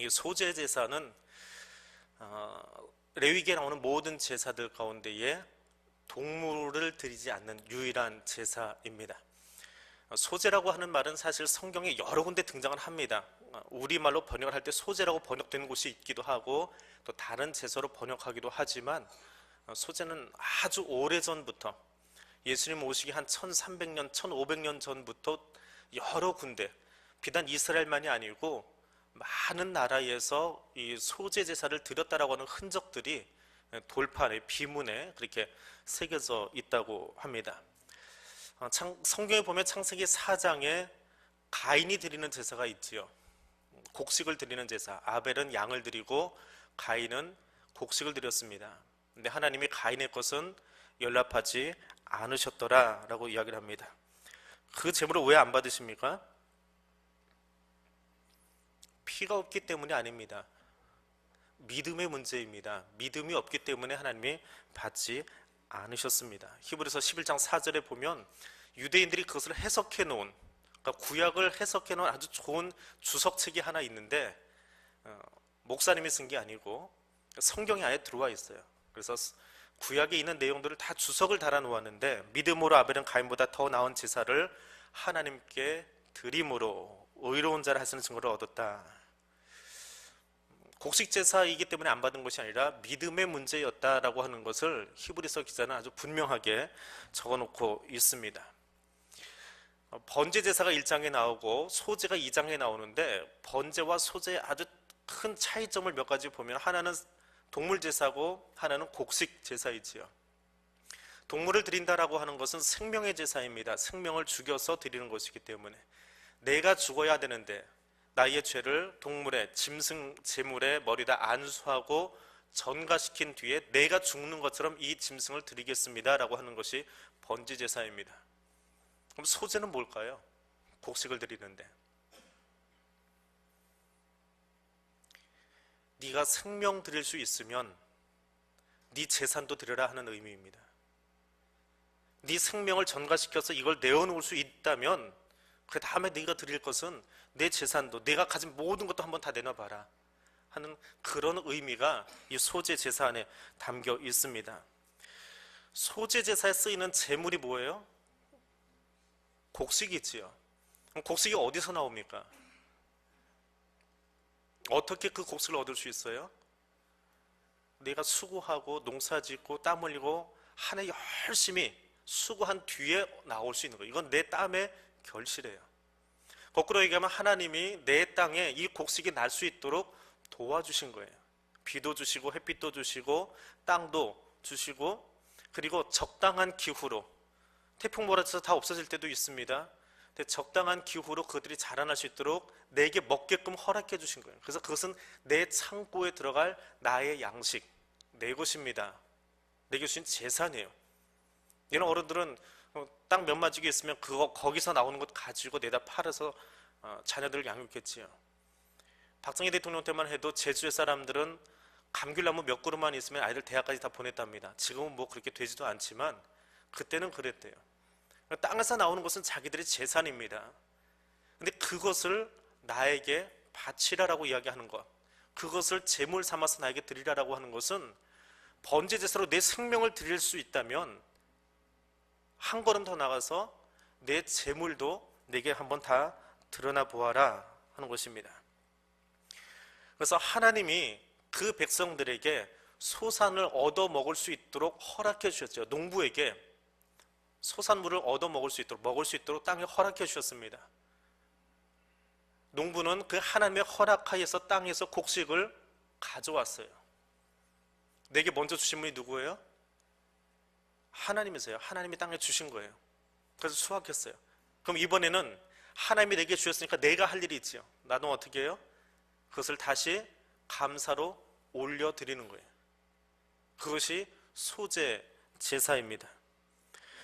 이 소재 제사는 레위기에 나오는 모든 제사들 가운데에 동물을 드리지 않는 유일한 제사입니다. 소제라고 하는 말은 사실 성경에 여러 군데 등장을 합니다. 우리말로 번역을 할 때 소제라고 번역되는 곳이 있기도 하고 또 다른 제사로 번역하기도 하지만 소제는 아주 오래전부터 예수님 오시기 한 1300년, 1500년 전부터 여러 군데, 비단 이스라엘만이 아니고 많은 나라에서 이 소제 제사를 드렸다라고 하는 흔적들이 돌판에, 비문에 그렇게 새겨져 있다고 합니다. 성경에 보면 창세기 4장에 가인이 드리는 제사가 있지요. 곡식을 드리는 제사, 아벨은 양을 드리고 가인은 곡식을 드렸습니다. 근데 하나님이 가인의 것은 연락하지 않으셨더라 라고 이야기를 합니다. 그 제물을 왜 안 받으십니까? 피가 없기 때문이 아닙니다. 믿음의 문제입니다. 믿음이 없기 때문에 하나님이 받지 않으셨습니다. 히브리서 11장 4절에 보면 유대인들이 그것을 해석해 놓은, 그러니까 구약을 해석해 놓은 아주 좋은 주석책이 하나 있는데 목사님이 쓴 게 아니고 성경에 아예 들어와 있어요. 그래서 구약에 있는 내용들을 다 주석을 달아 놓았는데, 믿음으로 아벨은 가인보다 더 나은 제사를 하나님께 드림으로 의로운 자를 하시는 증거를 얻었다. 곡식 제사이기 때문에 안 받은 것이 아니라 믿음의 문제였다라고 하는 것을 히브리서 기자는 아주 분명하게 적어놓고 있습니다. 번제 제사가 1장에 나오고 소제가 2장에 나오는데, 번제와 소제의 아주 큰 차이점을 몇 가지 보면 하나는 동물 제사고 하나는 곡식 제사이지요. 동물을 드린다라고 하는 것은 생명의 제사입니다. 생명을 죽여서 드리는 것이기 때문에 내가 죽어야 되는데 나의 죄를 동물의 짐승 제물에 머리다 안수하고 전가시킨 뒤에 내가 죽는 것처럼 이 짐승을 드리겠습니다 라고 하는 것이 번제 제사입니다. 그럼 소제는 뭘까요? 곡식을 드리는데 네가 생명 드릴 수 있으면 네 재산도 드려라 하는 의미입니다. 네 생명을 전가시켜서 이걸 내어놓을 수 있다면 그 다음에 네가 드릴 것은 내 재산도, 내가 가진 모든 것도 한번 다 내놔봐라 하는 그런 의미가 이 소제 제사 안에 담겨 있습니다. 소제 제사에 쓰이는 제물이 뭐예요? 곡식이지요. 그럼 곡식이 어디서 나옵니까? 어떻게 그 곡식을 얻을 수 있어요? 내가 수고하고 농사짓고 땀 흘리고 한 해 열심히 수고한 뒤에 나올 수 있는 거예요. 이건 내 땀의 결실이에요. 거꾸로 얘기하면 하나님이 내 땅에 이 곡식이 날 수 있도록 도와주신 거예요. 비도 주시고 햇빛도 주시고 땅도 주시고, 그리고 적당한 기후로, 태풍 몰아쳐서 다 없어질 때도 있습니다. 근데 적당한 기후로 그들이 자라날 수 있도록 내게 먹게끔 허락해 주신 거예요. 그래서 그것은 내 창고에 들어갈 나의 양식, 내 것입니다. 내게 주신 재산이에요. 이런 어른들은 땅 몇 마지게 있으면 그거 거기서 나오는 것 가지고 내다 팔아서 자녀들을 양육했지요. 박정희 대통령 때만 해도 제주의 사람들은 감귤나무 몇 그루만 있으면 아이들 대학까지 다 보냈답니다. 지금은 뭐 그렇게 되지도 않지만 그때는 그랬대요. 땅에서 나오는 것은 자기들의 재산입니다. 근데 그것을 나에게 바치라라고 이야기하는 것, 그것을 제물 삼아서 나에게 드리라라고 하는 것은 번제 제사로 내 생명을 드릴 수 있다면 한 걸음 더 나가서 내 재물도 내게 한번 다 드러나 보아라 하는 것입니다. 그래서 하나님이 그 백성들에게 소산을 얻어 먹을 수 있도록 허락해 주셨죠. 농부에게 소산물을 얻어 먹을 수 있도록 땅에 허락해 주셨습니다. 농부는 그 하나님의 허락하에서 땅에서 곡식을 가져왔어요. 내게 먼저 주신 분이 누구예요? 하나님이세요. 하나님이 땅에 주신 거예요. 그래서 수확했어요. 그럼 이번에는 하나님이 내게 주셨으니까 내가 할 일이 있지요. 나도 어떻게 해요? 그것을 다시 감사로 올려드리는 거예요. 그것이 소제 제사입니다.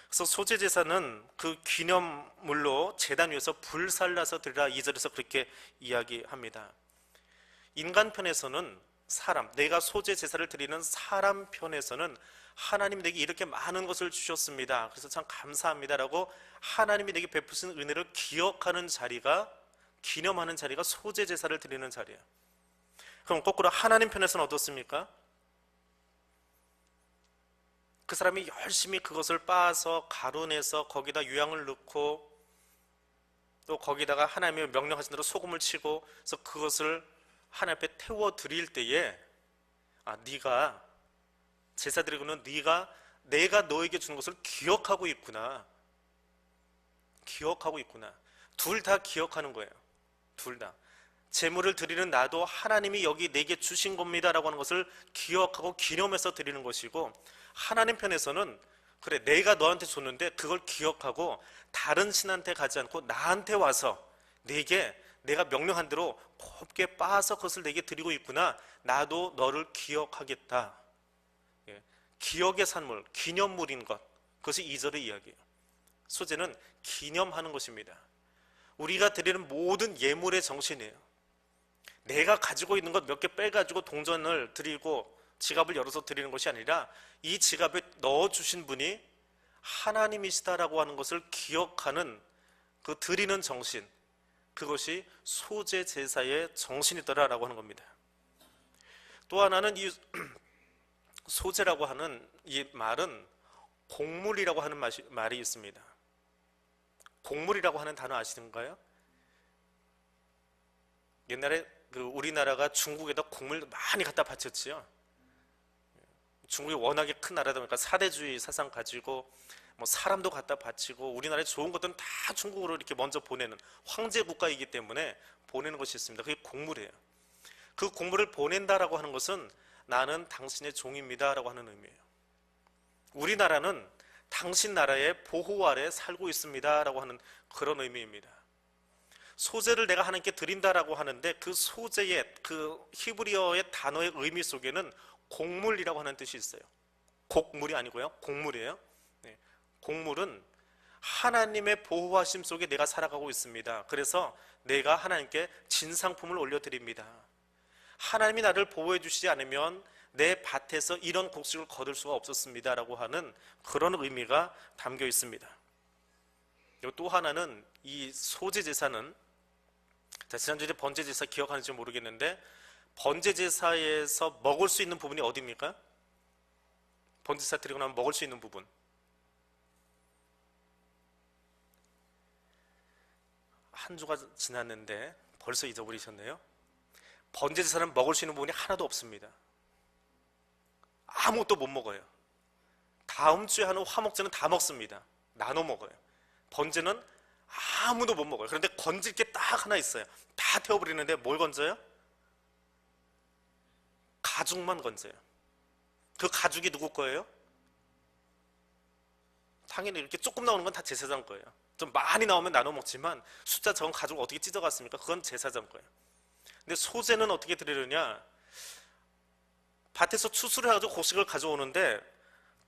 그래서 소제 제사는 그 기념물로 제단 위에서 불살라서 드리라 2절에서 그렇게 이야기합니다. 인간 편에서는 사람, 내가 소제 제사를 드리는 사람 편에서는 하나님 내게 이렇게 많은 것을 주셨습니다. 그래서 참 감사합니다라고 하나님이 내게 베푸신 은혜를 기억하는 자리가, 기념하는 자리가 소제 제사를 드리는 자리예요. 그럼 거꾸로 하나님 편에서는 어떻습니까? 그 사람이 열심히 그것을 빻아서 가루내서 거기다 유향을 넣고 또 거기다가 하나님의 명령하신 대로 소금을 치고 그래서 그것을 하나님 앞에 태워 드릴 때에 네가 제사 드리고는 내가 너에게 주는 것을 기억하고 있구나. 기억하고 있구나. 둘 다 기억하는 거예요. 둘 다. 제물을 드리는 나도 하나님이 여기 내게 주신 겁니다라고 하는 것을 기억하고 기념해서 드리는 것이고, 하나님 편에서는 그래 내가 너한테 줬는데 그걸 기억하고 다른 신한테 가지 않고 나한테 와서 내가 명령한 대로 곱게 빻아서 그것을 내게 드리고 있구나. 나도 너를 기억하겠다. 기억의 산물, 기념물인 것, 그것이 2절의 이야기예요. 소재는 기념하는 것입니다. 우리가 드리는 모든 예물의 정신이에요. 내가 가지고 있는 것 몇 개 빼가지고 동전을 드리고 지갑을 열어서 드리는 것이 아니라 이 지갑에 넣어주신 분이 하나님이시다라고 하는 것을 기억하는 그 드리는 정신, 그것이 소재 제사의 정신이더라라고 하는 겁니다. 또 하나는 이 소재라고 하는 이 말은 곡물이라고 하는 말이 있습니다. 곡물이라고 하는 단어 아시는가요? 옛날에 우리나라가 중국에다 곡물 많이 갖다 바쳤지요. 중국이 워낙에 큰 나라다 보니까 사대주의 사상 가지고 사람도 갖다 바치고 우리나라에 좋은 것들은 다 중국으로 이렇게 먼저 보내는 황제 국가이기 때문에 보내는 것이 있습니다. 그게 곡물이에요. 그 곡물을 보낸다라고 하는 것은 나는 당신의 종입니다라고 하는 의미예요. 우리나라는 당신 나라의 보호 아래 살고 있습니다라고 하는 그런 의미입니다. 소재를 내가 하나님께 드린다라고 하는데 그 소재의 그 히브리어의 단어의 의미 속에는 곡물이라고 하는 뜻이 있어요. 곡물이 아니고요, 곡물이에요. 곡물은 하나님의 보호하심 속에 내가 살아가고 있습니다. 그래서 내가 하나님께 진상품을 올려드립니다. 하나님이 나를 보호해 주시지 않으면 내 밭에서 이런 곡식을 거둘 수가 없었습니다 라고 하는 그런 의미가 담겨 있습니다. 또 하나는 이 소재 제사는, 지난주에 번제 제사 기억하는지 모르겠는데 번제 제사에서 먹을 수 있는 부분이 어디입니까? 번제 제사 드리고 나면 먹을 수 있는 부분, 한 주가 지났는데 벌써 잊어버리셨네요. 번제 제사는 먹을 수 있는 부분이 하나도 없습니다. 아무것도 못 먹어요. 다음 주에 하는 화목제는 다 먹습니다. 나눠 먹어요. 번제는 아무도 못 먹어요. 그런데 건질 게 딱 하나 있어요. 다 태워버리는데 뭘 건져요? 가죽만 건져요. 그 가죽이 누구 거예요? 당연히 이렇게 조금 나오는 건 다 제사장 거예요. 좀 많이 나오면 나눠 먹지만 숫자 적은 가죽을 어떻게 찢어갔습니까? 그건 제사장 거예요. 근데 소재는 어떻게 드리느냐? 밭에서 추수를 해가지고 곡식을 가져오는데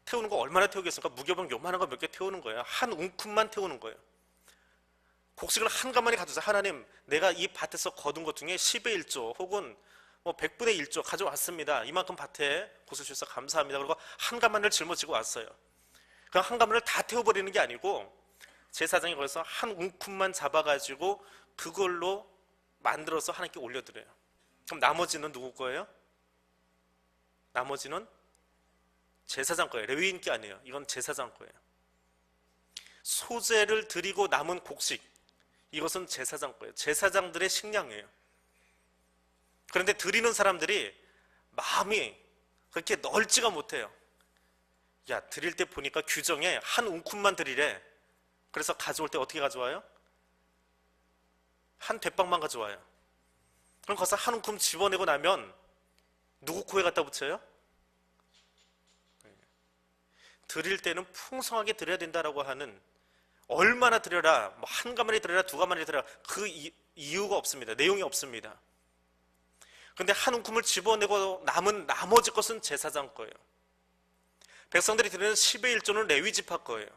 태우는 거 얼마나 태우겠습니까? 무게병 요만한 거 몇 개 태우는 거예요. 한 움큼만 태우는 거예요. 곡식을 한 가마니 가져오세요. 하나님, 내가 이 밭에서 거둔 것 중에 10의 1조 혹은 100분의 1조 가져왔습니다. 이만큼 밭에 곡을 주셔서 감사합니다. 그리고 한 가마니를 짊어지고 왔어요. 그럼 한 가마니를 다 태워버리는 게 아니고 제사장이 거기서 한 움큼만 잡아가지고 그걸로 만들어서 하나님께 올려드려요. 그럼 나머지는 누구 거예요? 나머지는 제사장 거예요. 레위인 게 아니에요. 이건 제사장 거예요. 소재를 드리고 남은 곡식, 이것은 제사장 거예요. 제사장들의 식량이에요. 그런데 드리는 사람들이 마음이 그렇게 넓지가 못해요. 야, 드릴 때 보니까 규정에 한 움큼만 드리래. 그래서 가져올 때 어떻게 가져와요? 한 대빵만 가져와요. 그럼 거기서 한 움큼 집어내고 나면 누구 코에 갖다 붙여요? 드릴 때는 풍성하게 드려야 된다라고 하는, 얼마나 드려라, 한 가마니 드려라, 두 가마니 드려라, 그 이유가 없습니다. 내용이 없습니다. 그런데 한 움큼을 집어내고 남은 나머지 것은 제사장 거예요. 백성들이 드리는 10의 1조는 레위 지파 거예요.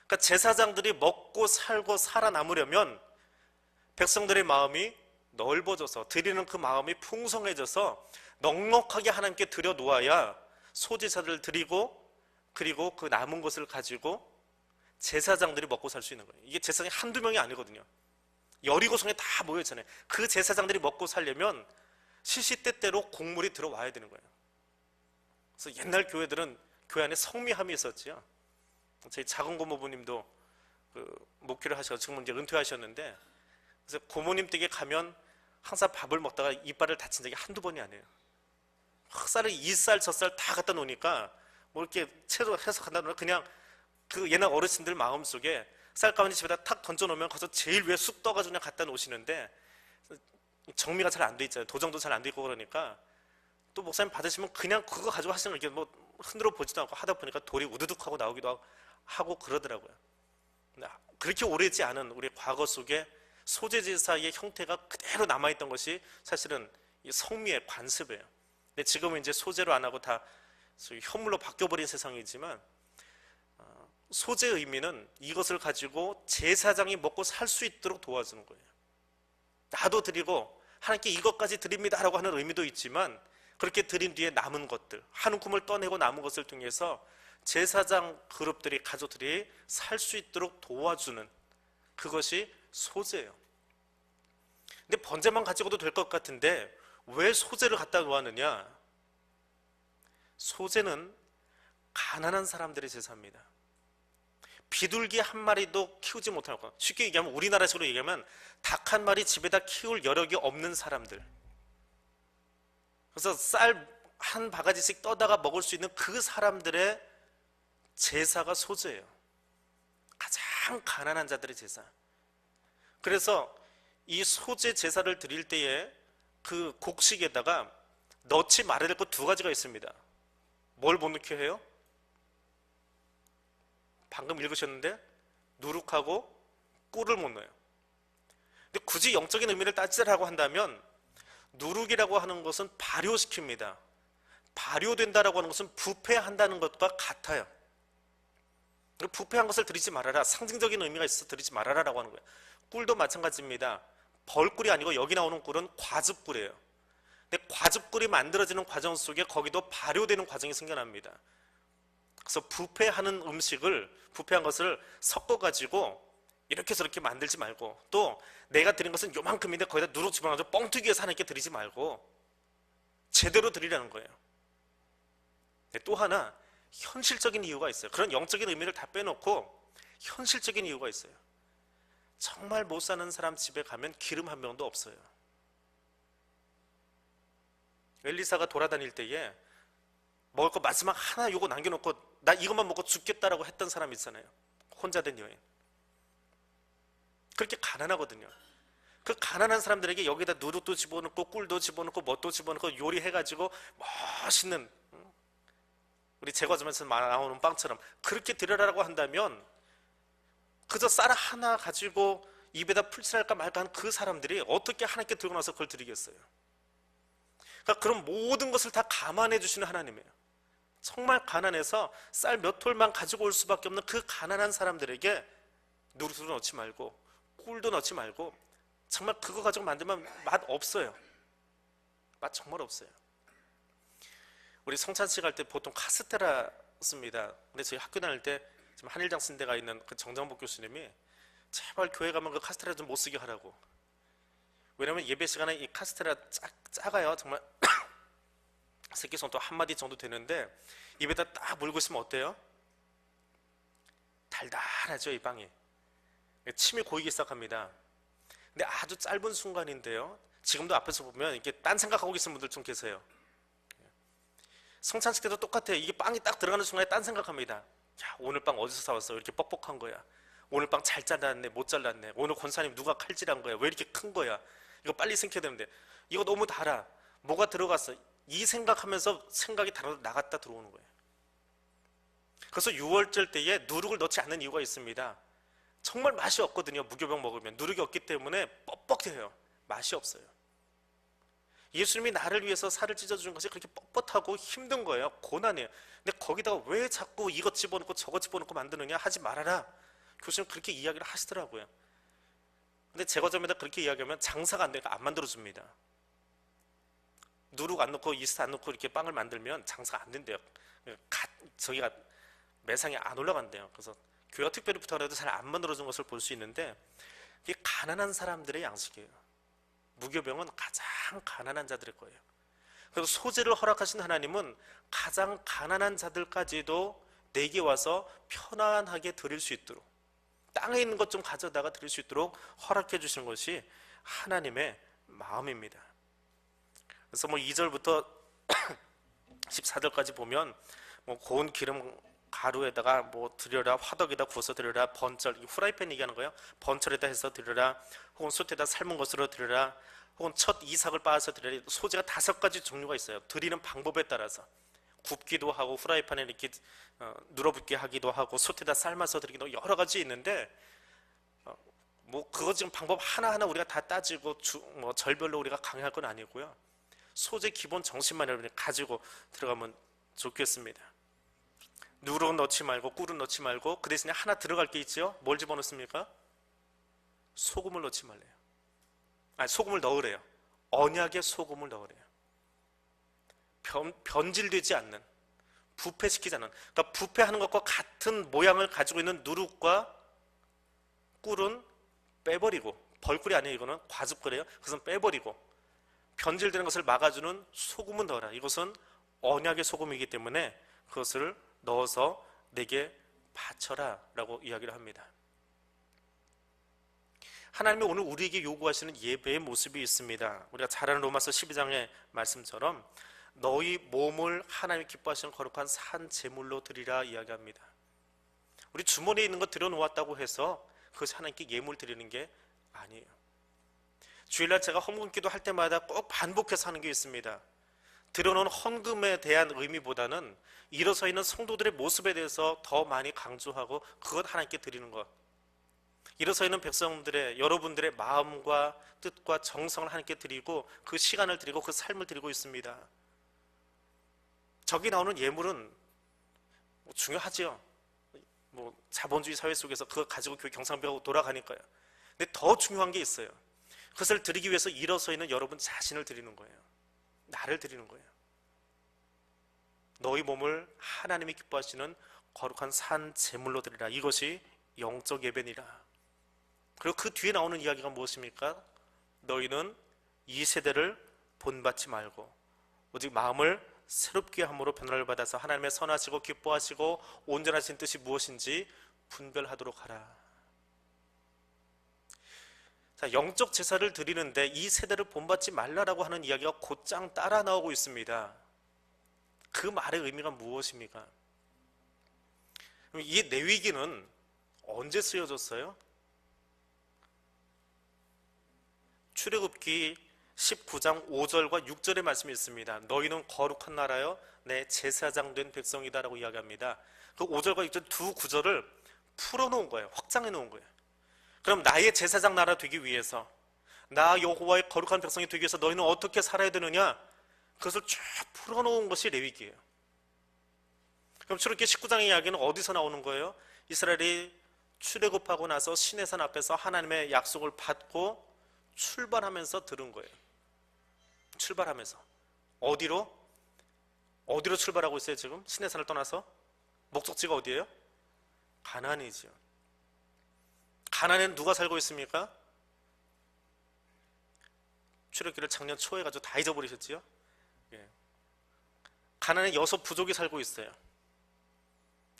그러니까 제사장들이 먹고 살고 살아남으려면 백성들의 마음이 넓어져서 드리는 그 마음이 풍성해져서 넉넉하게 하나님께 드려 놓아야 소제사를 드리고 그리고 그 남은 것을 가지고 제사장들이 먹고 살 수 있는 거예요. 이게 제사장이 한두 명이 아니거든요. 여리고성에 다 모여있잖아요. 그 제사장들이 먹고 살려면 시시때때로 곡물이 들어와야 되는 거예요. 그래서 옛날 교회들은 교회 안에 성미함이 있었지요. 저희 작은 고모부님도 목회를 하셔서 지금은 이제 은퇴하셨는데, 그래서 고모님 댁에 가면 항상 밥을 먹다가 이빨을 다친 적이 한두 번이 아니에요. 흑살을 이쌀 저쌀 다 갖다 놓으니까 뭐 이렇게 채로 해서 갖다 놓으면 그냥 그 옛날 어르신들 마음속에 쌀가마니 집에다 탁 던져놓으면 거기서 제일 위에 쑥 떠가지고 그냥 갖다 놓으시는데, 정리가 잘 안 돼 있잖아요. 도정도 잘 안 돼 있고 그러니까 또 목사님 받으시면 그냥 그거 가지고 하시는 거 이렇게 뭐 흔들어 보지도 않고 하다 보니까 돌이 우두둑 하고 나오기도 하고 그러더라고요. 그렇게 오래지 않은 우리 과거 속에 소재제사의 형태가 그대로 남아있던 것이 사실은 이 성미의 관습이에요. 근데 지금은 이제 소재로 안 하고 다 현물로 바뀌어버린 세상이지만, 소재의 의미는 이것을 가지고 제사장이 먹고 살 수 있도록 도와주는 거예요. 나도 드리고 하나님께 이것까지 드립니다 라고 하는 의미도 있지만, 그렇게 드린 뒤에 남은 것들, 한 움큼을 떠내고 남은 것을 통해서 제사장 그룹들이, 가족들이 살 수 있도록 도와주는 그것이 소재예요. 근데 번제만 가지고도 될 것 같은데 왜 소재를 갖다 놓았느냐? 소재는 가난한 사람들의 제사입니다. 비둘기 한 마리도 키우지 못할 것. 쉽게 얘기하면 우리나라식으로 얘기하면 닭 한 마리 집에다 키울 여력이 없는 사람들. 그래서 쌀 한 바가지씩 떠다가 먹을 수 있는 그 사람들의 제사가 소재예요. 가장 가난한 자들의 제사. 그래서 이 소재 제사를 드릴 때에 그 곡식에다가 넣지 말아야 될 것 두 가지가 있습니다. 뭘 못 넣게 해요? 방금 읽으셨는데 누룩하고 꿀을 못 넣어요. 근데 굳이 영적인 의미를 따지라고 한다면 누룩이라고 하는 것은 발효시킵니다. 발효된다라고 하는 것은 부패한다는 것과 같아요. 부패한 것을 드리지 말아라, 상징적인 의미가 있어서 드리지 말아라라고 하는 거예요. 꿀도 마찬가지입니다. 벌꿀이 아니고 여기 나오는 꿀은 과즙꿀이에요. 근데 과즙꿀이 만들어지는 과정 속에 거기도 발효되는 과정이 생겨납니다. 그래서 부패하는 음식을, 부패한 것을 섞어가지고 이렇게 저렇게 만들지 말고, 또 내가 드린 것은 요만큼인데 거기다 누룩 집어넣어서 뻥튀기해서 하나님께 드리지 말고 제대로 드리라는 거예요. 또 하나 현실적인 이유가 있어요. 그런 영적인 의미를 다 빼놓고 현실적인 이유가 있어요. 정말 못 사는 사람 집에 가면 기름 한 병도 없어요. 엘리사가 돌아다닐 때에 먹을 거 마지막 하나 요거 남겨놓고 나 이것만 먹고 죽겠다라고 했던 사람 있잖아요. 혼자 된 여인. 그렇게 가난하거든요. 그 가난한 사람들에게 여기다 누룩도 집어넣고 꿀도 집어넣고 뭣도 집어넣고 요리해가지고 멋있는, 우리 제과점에서 나오는 빵처럼 그렇게 드려라라고 한다면 그저 쌀 하나 가지고 입에다 풀칠할까 말까 하는 그 사람들이 어떻게 하나님께 들고 나서 그걸 드리겠어요? 그러니까 그런 모든 것을 다 감안해 주시는 하나님이에요. 정말 가난해서 쌀 몇 톨만 가지고 올 수밖에 없는 그 가난한 사람들에게 누룩도 넣지 말고 꿀도 넣지 말고, 정말 그거 가지고 만들면 맛 없어요. 맛 정말 없어요. 우리 성찬식 할 때 보통 카스테라 씁니다. 근데 저희 학교 다닐 때 지금 한일장 쓴 데가 있는 그 정정복 교수님이 제발 교회 가면 그 카스테라 좀 못 쓰게 하라고. 왜냐면 예배 시간에 이 카스테라 작아요. 정말 새끼손톱 한 마디 정도 되는데 입에다 딱 물고 있으면 어때요? 달달하죠, 이 빵이. 침이 고이기 시작합니다. 근데 아주 짧은 순간인데요, 지금도 앞에서 보면 이렇게 딴 생각하고 계신 분들 좀 계세요. 성찬식 때도 똑같아요. 이게 빵이 딱 들어가는 순간에 딴 생각합니다. 야, 오늘 빵 어디서 사왔어? 왜 이렇게 뻑뻑한 거야? 오늘 빵 잘 잘랐네, 못 잘랐네. 오늘 권사님 누가 칼질한 거야? 왜 이렇게 큰 거야? 이거 빨리 생겨야 되는데 이거 너무 달아. 뭐가 들어갔어? 이 생각하면서 생각이 나갔다 들어오는 거예요. 그래서 6월절 때에 누룩을 넣지 않는 이유가 있습니다. 정말 맛이 없거든요. 무교병 먹으면 누룩이 없기 때문에 뻑뻑해요. 맛이 없어요. 예수님이 나를 위해서 살을 찢어주는 것이 그렇게 뻣뻣하고 힘든 거예요. 고난이에요. 근데 거기다가 왜 자꾸 이것 집어넣고 저것 집어넣고 만드느냐? 하지 말아라. 교수님 그렇게 이야기를 하시더라고요. 근데 제과점에다 그렇게 이야기하면 장사가 안 되니까 안 만들어줍니다. 누룩 안 넣고 이스트 안 넣고 이렇게 빵을 만들면 장사가 안 된대요. 저기가 매상이 안 올라간대요. 그래서 교회가 특별히 부탁을 해도 잘 안 만들어준 것을 볼 수 있는데, 이게 가난한 사람들의 양식이에요. 무교병은 가장 가난한 자들일 거예요. 그래서 소재를 허락하신 하나님은 가장 가난한 자들까지도 내게 와서 편안하게 드릴 수 있도록, 땅에 있는 것 좀 가져다가 드릴 수 있도록 허락해 주신 것이 하나님의 마음입니다. 그래서 2절부터 14절까지 보면 고운 기름 가루에다가 드려라, 화덕에다 구워서 드려라, 번철, 후라이팬 얘기하는 거예요. 번철에다 해서 드려라, 혹은 솥에다 삶은 것으로 드려라, 혹은 첫 이삭을 빻아서 드려라. 소재가 5가지 종류가 있어요. 드리는 방법에 따라서 굽기도 하고 후라이팬에 이렇게 눌어붙게 하기도 하고 솥에다 삶아서 드리기도 하고 여러 가지 있는데, 그거 지금 방법 하나하나 우리가 다 따지고 절별로 우리가 강요할 건 아니고요. 소재 기본 정신만 여러분이 가지고 들어가면 좋겠습니다. 누룩은 넣지 말고 꿀은 넣지 말고 그 대신에 하나 들어갈 게 있죠. 뭘 집어넣습니까? 소금을 넣지 말래요. 소금을 넣으래요. 언약의 소금을 넣으래요. 변질되지 않는, 부패시키지 않는, 그러니까 부패하는 것과 같은 모양을 가지고 있는 누룩과 꿀은 빼버리고, 벌꿀이 아니에요. 이거는 과즙꿀이에요. 그것은 빼버리고 변질되는 것을 막아주는 소금은 넣어라. 이것은 언약의 소금이기 때문에 그것을 넣어서 내게 바쳐라 라고 이야기를 합니다. 하나님이 오늘 우리에게 요구하시는 예배의 모습이 있습니다. 우리가 잘 아는 로마서 12장의 말씀처럼 너희 몸을 하나님이 기뻐하시는 거룩한 산 제물로 드리라 이야기합니다. 우리 주머니에 있는 거 들여놓았다고 해서 그것이 하나님께 예물 드리는 게 아니에요. 주일날 제가 헌금기도 할 때마다 꼭 반복해서 하는 게 있습니다. 들여놓은 헌금에 대한 의미보다는 일어서 있는 성도들의 모습에 대해서 더 많이 강조하고 그것 하나님께 드리는 것, 일어서 있는 백성들의, 여러분들의 마음과 뜻과 정성을 하나님께 드리고 그 시간을 드리고 그 삶을 드리고 있습니다. 저기 나오는 예물은 중요하지요. 자본주의 사회 속에서 그거 가지고 교회 경상벽하고 돌아가니까요. 근데 더 중요한 게 있어요. 그것을 드리기 위해서 일어서 있는 여러분 자신을 드리는 거예요. 나를 드리는 거예요. 너희 몸을 하나님이 기뻐하시는 거룩한 산 제물로 드리라. 이것이 영적 예배니라. 그리고 그 뒤에 나오는 이야기가 무엇입니까? 너희는 이 세대를 본받지 말고 오직 마음을 새롭게 함으로 변화를 받아서 하나님의 선하시고 기뻐하시고 온전하신 뜻이 무엇인지 분별하도록 하라. 자, 영적 제사를 드리는데 이 세대를 본받지 말라라고 하는 이야기가 곧장 따라 나오고 있습니다. 그 말의 의미가 무엇입니까? 이 레위기는 언제 쓰여졌어요? 출애굽기 19장 5절과 6절의 말씀이 있습니다. 너희는 거룩한 나라여 내 제사장 된 백성이다 라고 이야기합니다. 그 5절과 6절 두 구절을 풀어놓은 거예요. 확장해 놓은 거예요. 그럼 나의 제사장 나라 되기 위해서, 나 여호와의 거룩한 백성이 되기 위해서 너희는 어떻게 살아야 되느냐, 그것을 쭉 풀어놓은 것이 레위기예요. 그럼 출애굽기 19장의 이야기는 어디서 나오는 거예요? 이스라엘이 출애굽하고 나서 시내산 앞에서 하나님의 약속을 받고 출발하면서 들은 거예요. 출발하면서 어디로 출발하고 있어요? 지금 시내산을 떠나서 목적지가 어디예요? 가나안이지요. 가나안에는 누가 살고 있습니까? 출애굽기를 작년 초에 가지고 다 잊어버리셨지요? 가나안에 6 부족이 살고 있어요.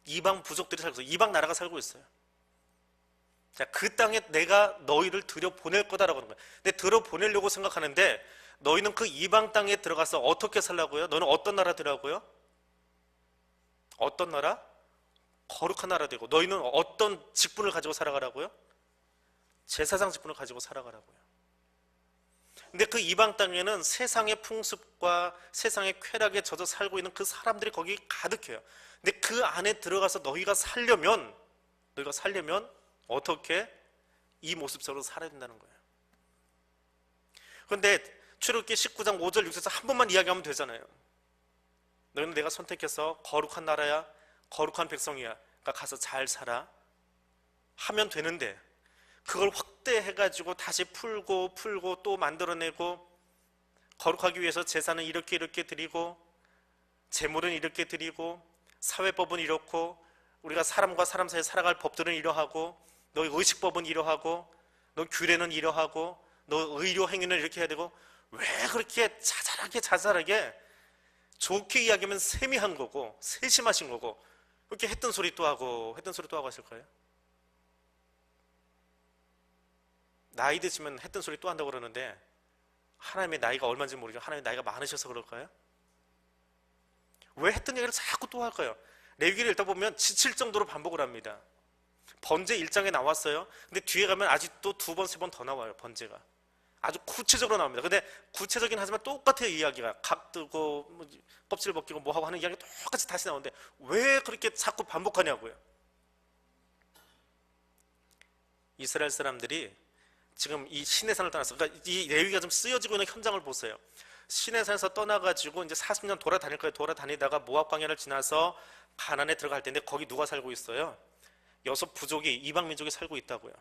이방 부족들이 살고 있어요. 이방 나라가 살고 있어요. 자, 그 땅에 내가 너희를 들여보낼 거다라고 하는 거예요. 근데 들여보내려고 생각하는데 너희는 그 이방 땅에 들어가서 어떻게 살라고요? 너는 어떤 나라 되라고요? 어떤 나라? 거룩한 나라 되고, 너희는 어떤 직분을 가지고 살아가라고요? 제사장 직분을 가지고 살아가라고요. 근데 그 이방 땅에는 세상의 풍습과 세상의 쾌락에 젖어 살고 있는 그 사람들이 거기 가득해요. 근데 그 안에 들어가서 너희가 살려면 어떻게 이 모습처럼 살아야 된다는 거예요. 그런데 출애굽기 19장 5절 6절에서 한 번만 이야기하면 되잖아요. 너희는 내가 선택해서 거룩한 나라야, 거룩한 백성이야, 그러니까 가서 잘 살아 하면 되는데, 그걸 확대해가지고 다시 풀고 또 만들어내고, 거룩하기 위해서 제사는 이렇게 드리고, 제물은 이렇게 드리고, 사회법은 이렇고, 우리가 사람과 사람 사이에 살아갈 법들은 이러하고, 너희 의식법은 이러하고, 너 규례는 이러하고, 너 의료 행위는 이렇게 해야 되고, 왜 그렇게 자잘하게 좋게 이야기하면 세미한 거고 세심하신 거고 그렇게 했던 소리 또 하고 하실 거예요? 나이 드시면 했던 소리 또 한다고 그러는데 하나님의 나이가 얼마인지 모르죠. 하나님의 나이가 많으셔서 그럴까요? 왜 했던 얘기를 자꾸 또 할까요? 레위기를 읽다 보면 지칠 정도로 반복을 합니다. 번제 1장에 나왔어요. 근데 뒤에 가면 아직도 2번, 3번 더 나와요. 번제가 아주 구체적으로 나옵니다. 근데 구체적인 하지만 똑같아요. 이야기가 각 뜨고 껍질 벗기고 뭐하고 하는 이야기가 똑같이 다시 나오는데 왜 그렇게 자꾸 반복하냐고요. 이스라엘 사람들이 지금 이 시내산을 떠났어. 그러니까 이 레위기가 좀 쓰여지고 있는 현장을 보세요. 시내산에서 떠나가지고 이제 40년 돌아다닐 거예요. 돌아다니다가 모압 광야를 지나서 가나안에 들어갈 텐데 거기 누가 살고 있어요? 6 부족이, 이방 민족이 살고 있다고요.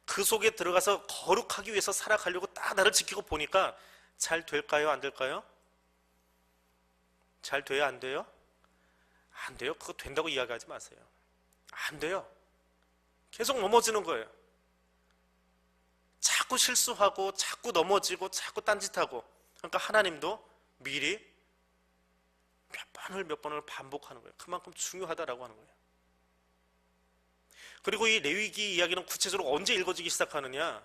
그 속에 들어가서 거룩하기 위해서 살아가려고 딱 나를 지키고 보니까 잘 될까요? 안 될까요? 잘 돼요? 안 돼요? 안 돼요. 그거 된다고 이야기하지 마세요. 안 돼요. 계속 넘어지는 거예요. 자꾸 실수하고 자꾸 넘어지고 자꾸 딴짓하고. 그러니까 하나님도 미리 몇 번을 반복하는 거예요. 그만큼 중요하다라고 하는 거예요. 그리고 이 레위기 이야기는 구체적으로 언제 읽어지기 시작하느냐?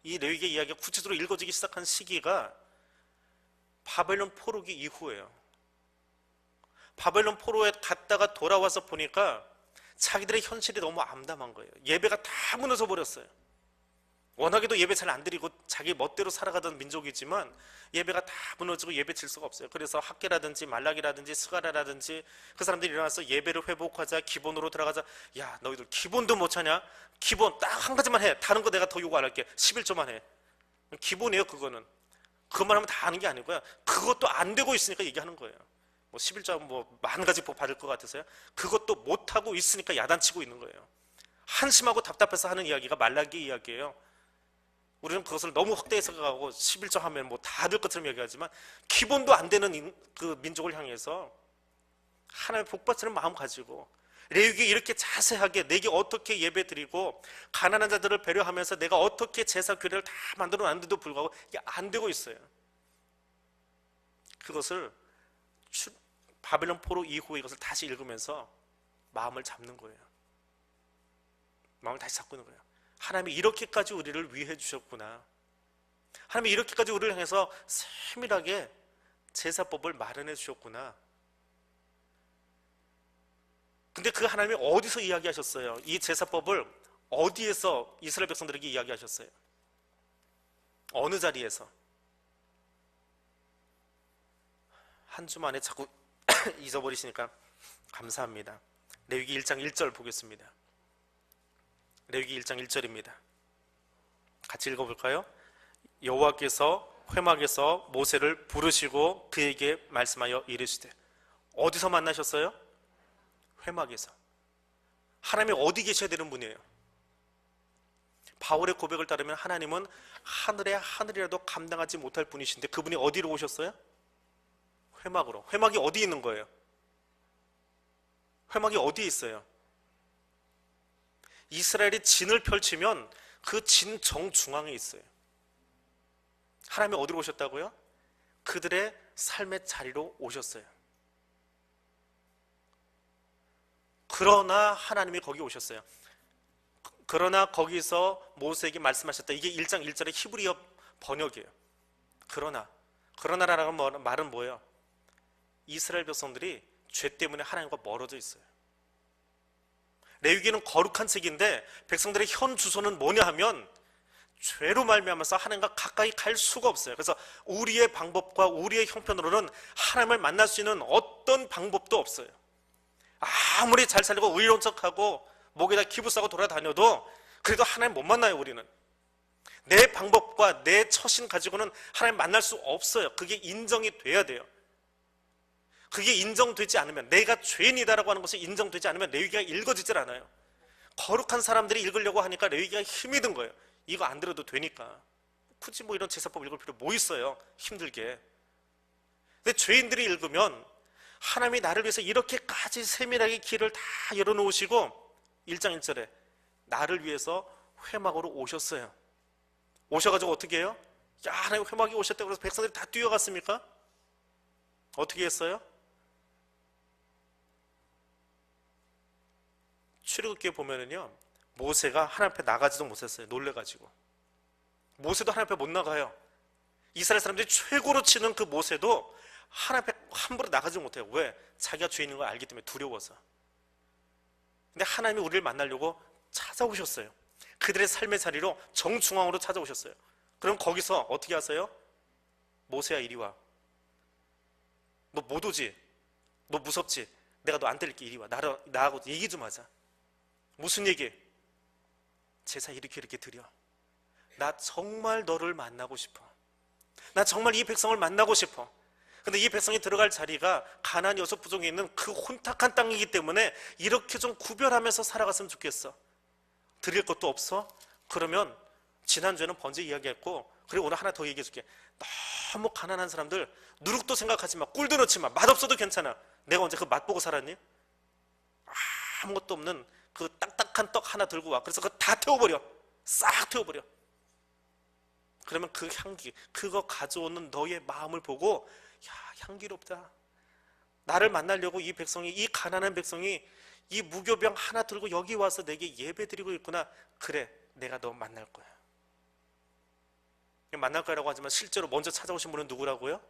이 레위기 이야기가 구체적으로 읽어지기 시작한 시기가 바벨론 포로기 이후예요. 바벨론 포로에 갔다가 돌아와서 보니까 자기들의 현실이 너무 암담한 거예요. 예배가 다 무너져 버렸어요. 워낙에도 예배 잘 안 드리고 자기 멋대로 살아가던 민족이지만 예배가 다 무너지고 예배 질서가 없어요. 그래서 학계라든지 말라기라든지 스가랴라든지 그 사람들이 일어나서 예배를 회복하자, 기본으로 들어가자. 야, 너희들 기본도 못 차냐? 기본 딱 한 가지만 해. 다른 거 내가 더 요구 안 할게. 11조만 해. 기본이에요. 그거는. 그것만 하면 다 하는 게 아니고요. 그것도 안 되고 있으니까 얘기하는 거예요. 뭐 11조 뭐 10,000가지 법 받을 것 같아서요. 그것도 못 하고 있으니까 야단치고 있는 거예요. 한심하고 답답해서 하는 이야기가 말라기 이야기예요. 우리는 그것을 너무 확대해 생각하고 11조 하면 뭐 다 될 것처럼 얘기하지만 기본도 안 되는 그 민족을 향해서 하나님의 복받치는 마음 가지고 레위기에 이렇게 자세하게 내게 어떻게 예배 드리고 가난한 자들을 배려하면서 내가 어떻게 제사 규례를 다 만들어 놨는데도 불구하고 이게 안 되고 있어요. 그것을 바벨론 포로 이후에 이것을 다시 읽으면서 마음을 잡는 거예요. 마음을 다시 잡고 있는 거예요. 하나님이 이렇게까지 우리를 위해 주셨구나. 하나님이 이렇게까지 우리를 향해서 세밀하게 제사법을 마련해 주셨구나. 근데 그 하나님이 어디서 이야기하셨어요? 이 제사법을 어디에서 이스라엘 백성들에게 이야기하셨어요? 어느 자리에서? 한 주 만에 자꾸 잊어버리시니까 감사합니다. 레위기 1장 1절 보겠습니다. 레위기 1장 1절입니다. 같이 읽어볼까요? 여호와께서 회막에서 모세를 부르시고 그에게 말씀하여 이르시되. 어디서 만나셨어요? 회막에서. 하나님이 어디 계셔야 되는 분이에요? 바울의 고백을 따르면 하나님은 하늘의 하늘이라도 감당하지 못할 분이신데 그분이 어디로 오셨어요? 회막으로. 회막이 어디 있는 거예요? 회막이 어디에 있어요? 이스라엘이 진을 펼치면 그 진 정중앙에 있어요. 하나님이 어디로 오셨다고요? 그들의 삶의 자리로 오셨어요. 그러나 하나님이 거기 오셨어요. 그러나 거기서 모세에게 말씀하셨다. 이게 1장 1절의 히브리어 번역이에요. 그러나라는 말은 뭐예요? 이스라엘 백성들이 죄 때문에 하나님과 멀어져 있어요. 레위기는 거룩한 책인데 백성들의 현 주소는 뭐냐 하면 죄로 말미암아서 하나님과 가까이 갈 수가 없어요. 그래서 우리의 방법과 우리의 형편으로는 하나님을 만날 수 있는 어떤 방법도 없어요. 아무리 잘 살고 의로운 척하고 목에다 기부 싸고 돌아다녀도 그래도 하나님 못 만나요. 우리는 내 방법과 내 처신 가지고는 하나님 만날 수 없어요. 그게 인정이 돼야 돼요. 그게 인정되지 않으면, 내가 죄인이다라고 하는 것이 인정되지 않으면 레위기가 읽어지질 않아요. 거룩한 사람들이 읽으려고 하니까 레위기가 힘이 든 거예요. 이거 안 들어도 되니까 굳이 뭐 이런 제사법 읽을 필요 뭐 있어요, 힘들게. 근데 죄인들이 읽으면 하나님이 나를 위해서 이렇게까지 세밀하게 길을 다 열어놓으시고 1장 1절에 나를 위해서 회막으로 오셨어요. 오셔가지고 어떻게 해요? 야, 하나님 회막에 오셨다고 그래서 백성들이 다 뛰어갔습니까? 어떻게 했어요? 출애굽기에 보면은요, 모세가 하나님 앞에 나가지도 못했어요. 놀래가지고. 모세도 하나님 앞에 못 나가요. 이스라엘 사람들이 최고로 치는 그 모세도 하나님 앞에 함부로 나가지 못해요. 왜? 자기가 죄 있는 걸 알기 때문에 두려워서. 근데 하나님이 우리를 만나려고 찾아오셨어요. 그들의 삶의 자리로 정중앙으로 찾아오셨어요. 그럼 거기서 어떻게 하세요? 모세야, 이리 와. 너 못 오지? 너 무섭지? 내가 너 안 때릴게. 이리 와. 나하고 얘기 좀 하자. 무슨 얘기? 제사 이렇게 드려. 나 정말 너를 만나고 싶어. 나 정말 이 백성을 만나고 싶어. 근데 이 백성이 들어갈 자리가 가나안 여섯 부족에 있는 그 혼탁한 땅이기 때문에 이렇게 좀 구별하면서 살아갔으면 좋겠어. 드릴 것도 없어? 그러면 지난주에는 번제 이야기했고, 그리고 오늘 하나 더 얘기해 줄게. 너무 가난한 사람들 누룩도 생각하지 마, 꿀도 넣지 마, 맛없어도 괜찮아. 내가 언제 그 맛 보고 살았니? 아무것도 없는 그 딱딱한 떡 하나 들고 와. 그래서 그거 다 태워버려. 싹 태워버려. 그러면 그 향기, 그거 가져오는 너의 마음을 보고, 야, 향기롭다. 나를 만나려고 이 백성이, 이 가난한 백성이 이 무교병 하나 들고 여기 와서 내게 예배 드리고 있구나. 그래, 내가 너 만날 거야. 만날 거라고 하지만 실제로 먼저 찾아오신 분은 누구라고요?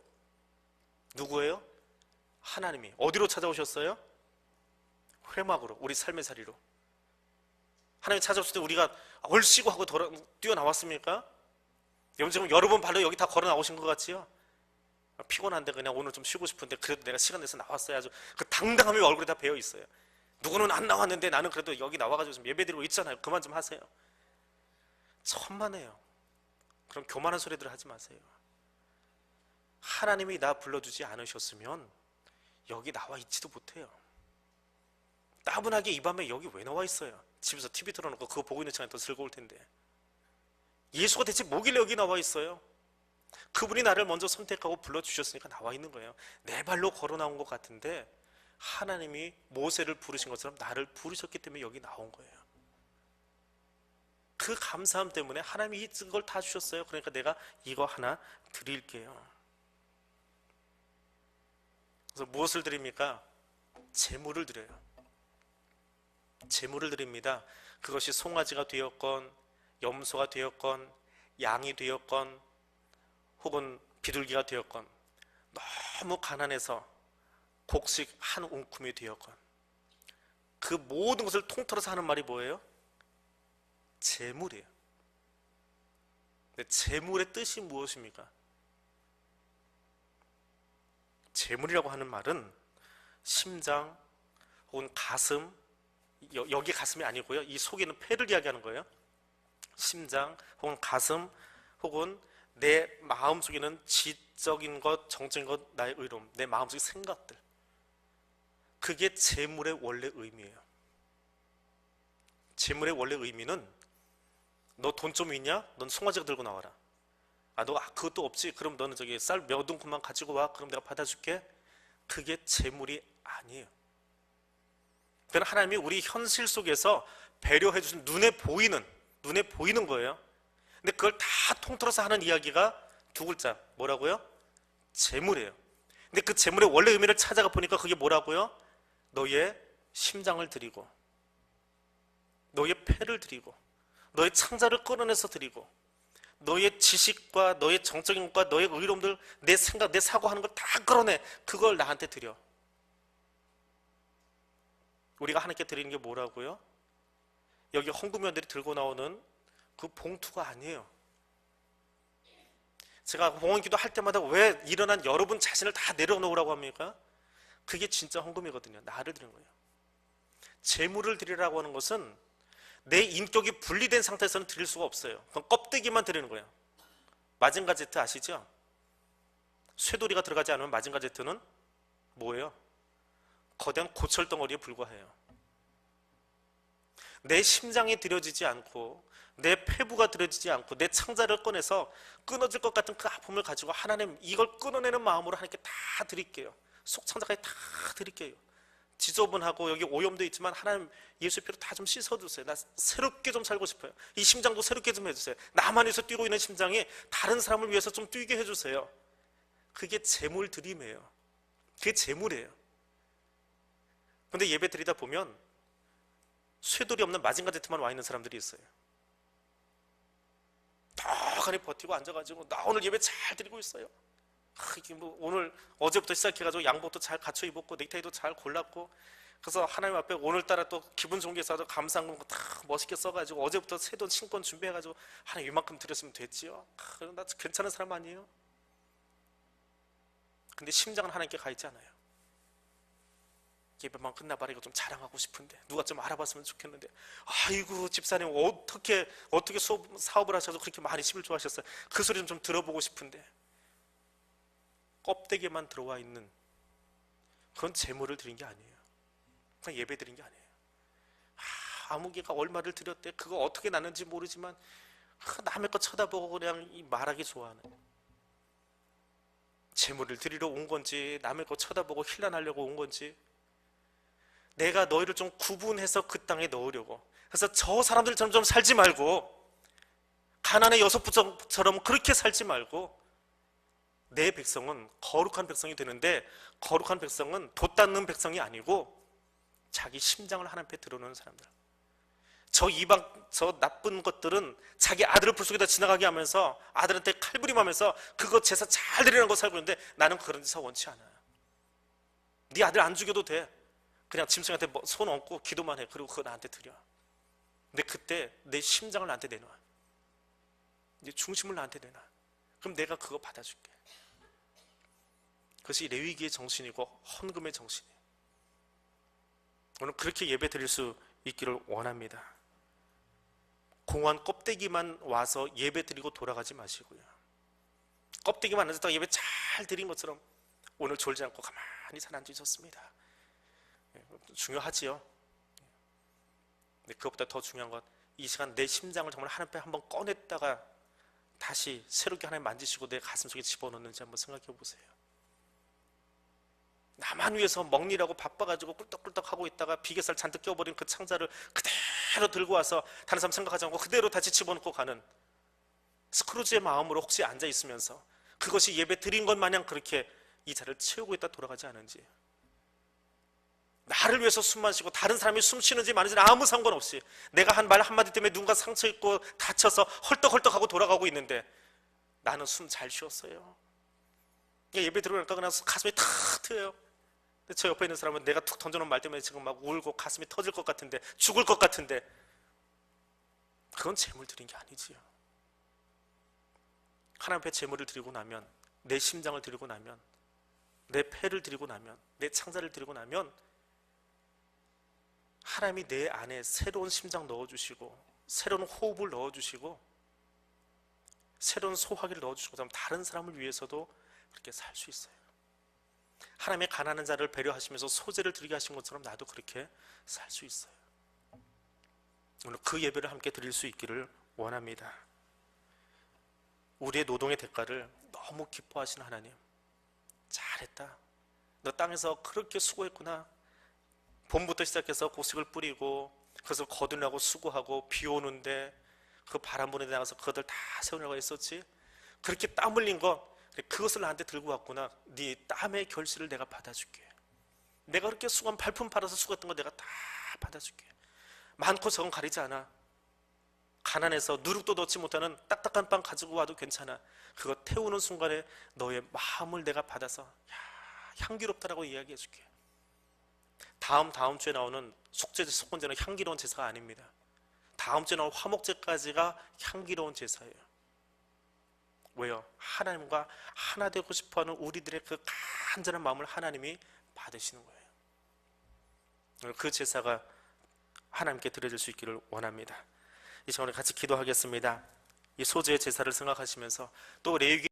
누구예요? 하나님이. 어디로 찾아오셨어요? 회막으로, 우리 삶의 자리로. 하나님 찾아오실 때 우리가 얼씨구 하고 뛰어나왔습니까? 여러분 지금 여러 번 발로 여기 다 걸어 나오신 것 같지요? 피곤한데 그냥 오늘 좀 쉬고 싶은데 그래도 내가 시간 내서 나왔어야 아주 그 당당함이 얼굴에 다 배어 있어요. 누구는 안 나왔는데 나는 그래도 여기 나와가지고 좀 예배드리고 있잖아요. 그만 좀 하세요. 천만에요. 그럼 교만한 소리들 하지 마세요. 하나님이 나 불러주지 않으셨으면 여기 나와 있지도 못해요. 따분하게 이 밤에 여기 왜 나와 있어요? 집에서 TV 틀어놓고 그거 보고 있는 시간이 더 즐거울 텐데. 예수가 대체 뭐길래 여기 나와 있어요? 그분이 나를 먼저 선택하고 불러주셨으니까 나와 있는 거예요. 내 발로 걸어 나온 것 같은데 하나님이 모세를 부르신 것처럼 나를 부르셨기 때문에 여기 나온 거예요. 그 감사함 때문에 하나님이 이걸 다 주셨어요. 그러니까 내가 이거 하나 드릴게요. 그래서 무엇을 드립니까? 제물을 드려요. 제물을 드립니다. 그것이 송아지가 되었건 염소가 되었건 양이 되었건 혹은 비둘기가 되었건 너무 가난해서 곡식 한 움큼이 되었건 그 모든 것을 통틀어서 하는 말이 뭐예요? 제물이에요. 근데 제물의 뜻이 무엇입니까? 제물이라고 하는 말은 심장 혹은 가슴, 여기 가슴이 아니고요, 이 속에 있는 폐를 이야기하는 거예요. 심장 혹은 가슴 혹은 내 마음속에는 지적인 것, 정적인 것, 나의 의로움, 내 마음속의 생각들, 그게 제물의 원래 의미예요. 제물의 원래 의미는 너 돈 좀 있냐? 넌 송아지가 들고 나와라. 너 그것도 없지? 그럼 너는 저기 쌀 몇 움큼만 가지고 와. 그럼 내가 받아줄게. 그게 제물이 아니에요. 그건 하나님이 우리 현실 속에서 배려해 주신 눈에 보이는 거예요. 근데 그걸 다 통틀어서 하는 이야기가 두 글자, 뭐라고요? 제물이에요. 근데 그 제물의 원래 의미를 찾아가 보니까 그게 뭐라고요? 너의 심장을 드리고 너의 폐를 드리고 너의 창자를 끌어내서 드리고 너의 지식과 너의 정적인 것과 너의 의로움들, 내 생각, 내 사고하는 걸 다 끌어내. 그걸 나한테 드려. 우리가 하나님께 드리는 게 뭐라고요? 여기 헌금위원들이 들고 나오는 그 봉투가 아니에요. 제가 봉헌기도 할 때마다 왜 일어난 여러분 자신을 다 내려놓으라고 합니까? 그게 진짜 헌금이거든요. 나를 드리는 거예요. 재물을 드리라고 하는 것은 내 인격이 분리된 상태에서는 드릴 수가 없어요. 그건 껍데기만 드리는 거예요. 마징가 제트 아시죠? 쇠돌이가 들어가지 않으면 마징가 제트는 뭐예요? 거대한 고철 덩어리에 불과해요. 내 심장이 들여지지 않고 내 폐부가 들여지지 않고 내 창자를 꺼내서 끊어질 것 같은 그 아픔을 가지고 하나님, 이걸 끊어내는 마음으로 하나님께 다 드릴게요. 속 창자까지 다 드릴게요. 지저분하고 여기 오염도 있지만 하나님 예수의 피로 다 좀 씻어주세요. 나 새롭게 좀 살고 싶어요. 이 심장도 새롭게 좀 해주세요. 나만 위해서 뛰고 있는 심장이 다른 사람을 위해서 좀 뛰게 해주세요. 그게 제물 드림이에요. 그게 제물이에요. 근데 예배 드리다 보면 쇠돌이 없는 마징가제트만 와 있는 사람들이 있어요. 떡하니 버티고 앉아가지고 나 오늘 예배 잘 드리고 있어요. 이게 뭐 오늘 어제부터 시작해가지고 양복도 잘 갖춰 입었고 넥타이도 잘 골랐고 그래서 하나님 앞에 오늘따라 또 기분 좋은 게 있어서 감사한 거 다 멋있게 써가지고 어제부터 새 돈 신권 준비해가지고 하나님 이만큼 드렸으면 됐지요. 나 괜찮은 사람 아니에요? 근데 심장은 하나님께 가 있지 않아요. 예배만 끝나봐라 이거 좀 자랑하고 싶은데 누가 좀 알아봤으면 좋겠는데 아이고 집사님 어떻게 사업을 하셔서 그렇게 많이 10을 좋아하셨어요. 그 소리 좀 들어보고 싶은데 껍데기만 들어와 있는 그런 제물을 드린 게 아니에요. 그냥 예배 드린 게 아니에요. 아무개가 얼마를 드렸대 그거 어떻게 났는지 모르지만 남의 거 쳐다보고 그냥 말하기 좋아하는 제물을 드리러 온 건지 남의 거 쳐다보고 힐난하려고 온 건지 내가 너희를 좀 구분해서 그 땅에 넣으려고. 그래서 저 사람들처럼 좀 살지 말고 가나안의 여섯 부처럼 그렇게 살지 말고 내 백성은 거룩한 백성이 되는데 거룩한 백성은 돛닦는 백성이 아니고 자기 심장을 하나님 앞에 드러놓는 사람들. 저 이방 저 나쁜 것들은 자기 아들을 불 속에다 지나가게 하면서 아들한테 칼부림하면서 그거 제사 잘 드리는 거 살고 있는데 나는 그런 제사 원치 않아. 네 아들 안 죽여도 돼. 그냥 짐승한테 손 얹고 기도만 해. 그리고 그거 나한테 드려. 근데 그때 내 심장을 나한테 내놔. 내 중심을 나한테 내놔. 그럼 내가 그거 받아줄게. 그것이 레위기의 정신이고 헌금의 정신이에요. 오늘 그렇게 예배 드릴 수 있기를 원합니다. 공허한 껍데기만 와서 예배 드리고 돌아가지 마시고요. 껍데기만 앉았다가 예배 잘 드린 것처럼 오늘 졸지 않고 가만히 잘 앉으셨습니다. 중요하지요. 근데 그것보다 더 중요한 건 이 시간 내 심장을 정말 하나님 앞에 한번 꺼냈다가 다시 새롭게 하나님 만지시고 내 가슴속에 집어넣는지 한번 생각해 보세요. 나만 위해서 먹느라고 바빠가지고 꿀떡꿀떡 하고 있다가 비계살 잔뜩 껴버린 그 창자를 그대로 들고 와서 다른 사람 생각하지 않고 그대로 다시 집어넣고 가는 스크루지의 마음으로 혹시 앉아 있으면서 그것이 예배 드린 것 마냥 그렇게 이 자리를 채우고 있다 돌아가지 않은지, 나를 위해서 숨 마시고 다른 사람이 숨 쉬는지 마는지는 아무 상관없이 내가 한 말 한마디 때문에 누군가 상처 입고 다쳐서 헐떡헐떡하고 돌아가고 있는데 나는 숨 잘 쉬었어요. 예배 들어오니까 그냥 가슴이 탁 트여요. 저 옆에 있는 사람은 내가 툭 던져놓은 말 때문에 지금 막 울고 가슴이 터질 것 같은데 죽을 것 같은데 그건 재물 드린 게 아니지요. 하나님 앞에 재물을 드리고 나면, 내 심장을 드리고 나면, 내 폐를 드리고 나면, 내 창자를 드리고 나면 하나님이 내 안에 새로운 심장 넣어주시고 새로운 호흡을 넣어주시고 새로운 소화기를 넣어주시고 그다음 다른 사람을 위해서도 그렇게 살 수 있어요. 하나님의 가난한 자를 배려하시면서 소재를 드리게 하신 것처럼 나도 그렇게 살 수 있어요. 오늘 그 예배를 함께 드릴 수 있기를 원합니다. 우리의 노동의 대가를 너무 기뻐하시는 하나님, 잘했다. 너 땅에서 그렇게 수고했구나. 봄부터 시작해서 곡식을 뿌리고 그것을 거두려고 수고하고 비 오는데 그 바람 부는 데 나가서 그것들 다 세우려고 했었지. 그렇게 땀 흘린 거 그것을 나한테 들고 왔구나. 네 땀의 결실을 내가 받아줄게. 내가 그렇게 수건 발품 팔아서 수고했던 거 내가 다 받아줄게. 많고 적은 가리지 않아. 가난해서 누룩도 넣지 못하는 딱딱한 빵 가지고 와도 괜찮아. 그거 태우는 순간에 너의 마음을 내가 받아서 향기롭다라고 이야기해 줄게. 다음 주에 나오는 속건제는 향기로운 제사가 아닙니다. 다음 주에 나올 화목제까지가 향기로운 제사예요. 왜요? 하나님과 하나 되고 싶어하는 우리들의 그 간절한 마음을 하나님이 받으시는 거예요. 그 제사가 하나님께 드려질 수 있기를 원합니다. 이 시간에 같이 기도하겠습니다. 이 소재의 제사를 생각하시면서 또 레위기